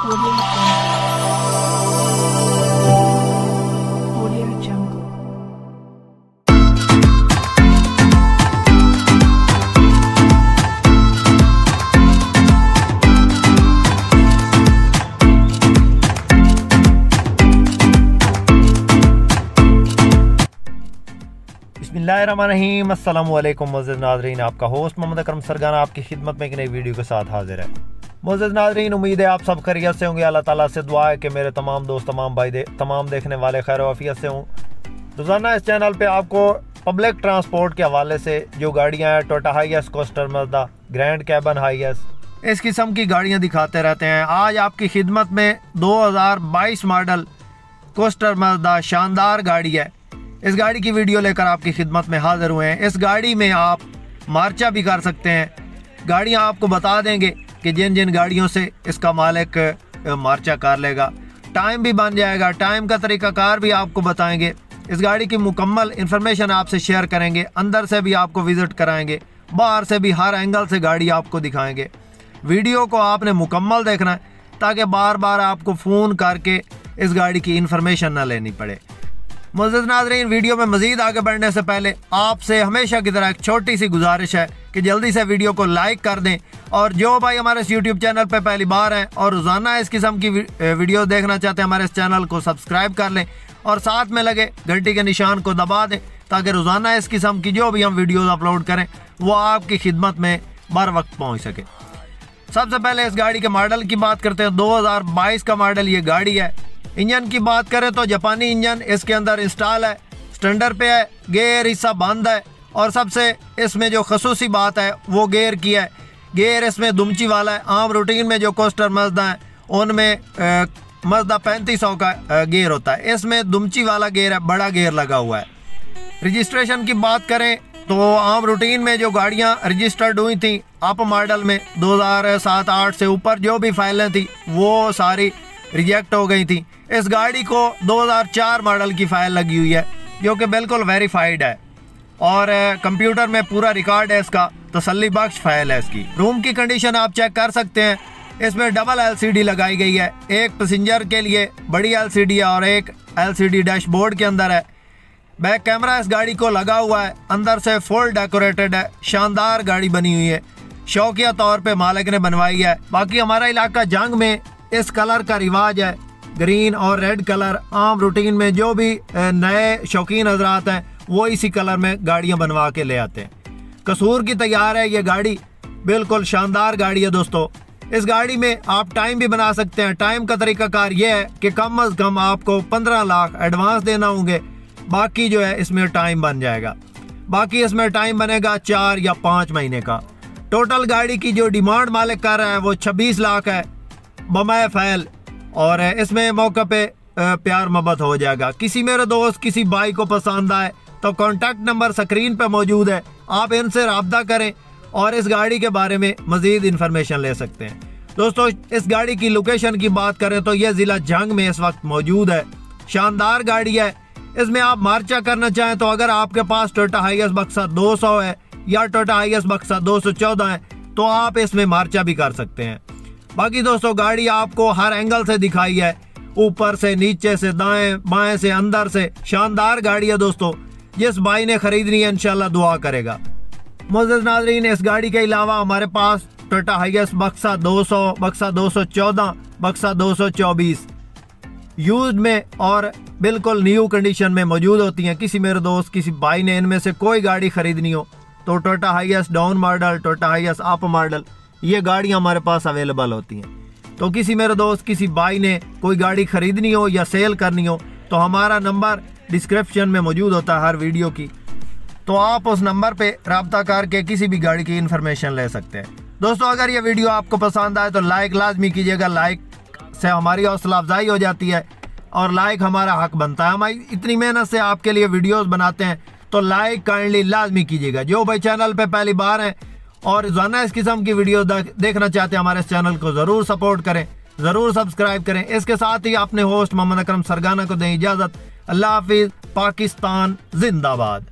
Audio Jungle. बिस्मिल्लाहिर्रहमानिर्रहीम। अस्सलामुअलैकुम मुअज़्ज़िज़ नाज़रीन, आपका होस्ट मोहम्मद अकरम सरगाना आपकी खिदमत में एक नई वीडियो के साथ हाजिर है। मुअज़्ज़िज़ नाज़रीन, उम्मीद है आप सब खैरियत से होंगे। अल्लाह ताला से दुआ है कि मेरे तमाम दोस्त, तमाम भाई, तमाम देखने वाले खैर वाफियत से हों। रोज़ाना इस चैनल पे आपको पब्लिक ट्रांसपोर्ट के हवाले से जो गाड़ियाँ हैं, Toyota HiAce, coaster Mazda, grand cabin HiAce, इस किस्म की गाड़ियाँ दिखाते रहते हैं। आज आपकी खिदमत में 2022 मॉडल कोस्टर मज़दा शानदार गाड़ी है। इस गाड़ी की वीडियो लेकर आपकी खिदमत में हाजिर हुए हैं। इस गाड़ी में आप मार्चा भी कर सकते हैं। गाड़ियां आपको बता देंगे कि जिन जिन गाड़ियों से इसका मालिक मार्चा कर लेगा। टाइम भी बन जाएगा, टाइम का तरीक़ाकार भी आपको बताएंगे। इस गाड़ी की मुकम्मल इन्फॉर्मेशन आपसे शेयर करेंगे। अंदर से भी आपको विज़िट कराएंगे, बाहर से भी हर एंगल से गाड़ी आपको दिखाएंगे। वीडियो को आपने मुकम्मल देखना है ताकि बार बार आपको फ़ोन करके इस गाड़ी की इन्फॉर्मेशन ना लेनी पड़े। मुअज़्ज़िज़ नाज़रीन, वीडियो में मज़ीद आगे बढ़ने से पहले आपसे हमेशा की तरह एक छोटी सी गुजारिश है कि जल्दी से वीडियो को लाइक कर दें, और जो भाई हमारे इस यूट्यूब चैनल पर पहली बार हैं और रोज़ाना इस किस्म की वीडियो देखना चाहते हैं, हमारे इस चैनल को सब्सक्राइब कर लें और साथ में लगे घंटी के निशान को दबा दें ताकि रोज़ाना इस किस्म की जो भी हम वीडियोज़ अपलोड करें वो आपकी खिदमत में बर वक्त पहुँच सके। सबसे पहले इस गाड़ी के मॉडल की बात करते हैं। 2022 का मॉडल ये गाड़ी है। इंजन की बात करें तो जापानी इंजन इसके अंदर इंस्टॉल है, स्टैंडर्ड पे है, गेयर हिस्सा बंद है, और सबसे इसमें जो खसूसी बात है वो गेयर की है। गेयर इसमें दुमची वाला है। आम रूटीन में जो कोस्टर मज़दा है उनमें मज़दा 3500 का गेयर होता है, इसमें दुमची वाला गेयर है, बड़ा गेयर लगा हुआ है। रजिस्ट्रेशन की बात करें तो आम रूटीन में जो गाड़ियाँ रजिस्टर्ड हुई थी अप मॉडल में 2007-8 से ऊपर जो भी फाइलें थी वो सारी रिजेक्ट हो गई थी। इस गाड़ी को 2004 मॉडल की फाइल लगी हुई है जो कि बिल्कुल वेरीफाइड है, और कंप्यूटर में पूरा रिकॉर्ड है इसका, तसल्ली बख्श फाइल है इसकी। रूम की कंडीशन आप चेक कर सकते हैं। इसमें डबल LCD लगाई गई है, एक पैसेंजर के लिए बड़ी LCD है और एक LCD डैशबोर्ड के अंदर है। बैक कैमरा इस गाड़ी को लगा हुआ है, अंदर से फुल डेकोरेटेड है। शानदार गाड़ी बनी हुई है, शौकिया तौर पे मालिक ने बनवाई है। बाकी हमारा इलाका जंग में इस कलर का रिवाज है, ग्रीन और रेड कलर। आम रूटीन में जो भी नए शौकीन हजरात हैं वो इसी कलर में गाड़ियां बनवा के ले आते हैं। कसूर की तैयार है ये गाड़ी, बिल्कुल शानदार गाड़ी है दोस्तों। इस गाड़ी में आप टाइम भी बना सकते हैं। टाइम का तरीकाकार ये है कि कम अज़ कम आपको 15 लाख एडवांस देना होंगे, बाकी जो है इसमें टाइम बन जाएगा। बाकी इसमें टाइम बनेगा 4 या 5 महीने का। टोटल गाड़ी की जो डिमांड मालिक कर रहा है वो 26 लाख है बमाए फैल, और इसमें मौके पे प्यार मोहब्बत हो जाएगा। किसी मेरे दोस्त, किसी भाई को पसंद आए तो कॉन्टैक्ट नंबर स्क्रीन पे मौजूद है, आप इनसे रब्ता करें और इस गाड़ी के बारे में मज़ीद इन्फॉर्मेशन ले सकते हैं। दोस्तों, इस गाड़ी की लोकेशन की बात करें तो यह ज़िला जंग में इस वक्त मौजूद है। शानदार गाड़ी है। इसमें आप मार्चा करना चाहें तो अगर आपके पास टोयोटा हाईएस बक्सा 200 है या टोयोटा हाईएस बक्सा 214 है तो आप इसमें मार्चा भी कर सकते हैं। बाकी दोस्तों, गाड़ी आपको हर एंगल से दिखाई है, ऊपर से, नीचे से, दाएं बाएं से, अंदर से। शानदार गाड़ी है दोस्तों। जिस भाई ने खरीदनी है इंशाल्लाह दुआ करेगा। मुअज़्ज़िज़ नाज़रीन, इस गाड़ी के अलावा हमारे पास टोयोटा हाईएस बक्सा 200, बक्सा 214, बक्सा 224 यूज्ड में और बिल्कुल न्यू कंडीशन में मौजूद होती हैं। किसी मेरे दोस्त, किसी भाई ने इनमें से कोई गाड़ी खरीदनी हो तो Toyota HiAce down model, Toyota HiAce up model, ये गाड़ियाँ हमारे पास अवेलेबल होती हैं। तो किसी मेरे दोस्त, किसी भाई ने कोई गाड़ी खरीदनी हो या सेल करनी हो तो हमारा नंबर डिस्क्रिप्शन में मौजूद होता है हर वीडियो की, तो आप उस नंबर पे रब्ता करके किसी भी गाड़ी की इन्फॉर्मेशन ले सकते हैं। दोस्तों, अगर ये वीडियो आपको पसंद आए तो लाइक लाजमी कीजिएगा। लाइक से हमारी हौसला अफजाई हो जाती है और लाइक हमारा हक बनता है। हम इतनी मेहनत से आपके लिए वीडियोज़ बनाते हैं, तो लाइक काइंडली लाजमी कीजिएगा। जो भाई चैनल पर पहली बार हैं और रोजाना इस किस्म की वीडियो देखना चाहते हैं हमारे इस चैनल को ज़रूर सपोर्ट करें, ज़रूर सब्सक्राइब करें। इसके साथ ही अपने होस्ट मोहम्मद अकरम सरगाना को दें इजाज़त। अल्लाह हाफिज़। पाकिस्तान जिंदाबाद।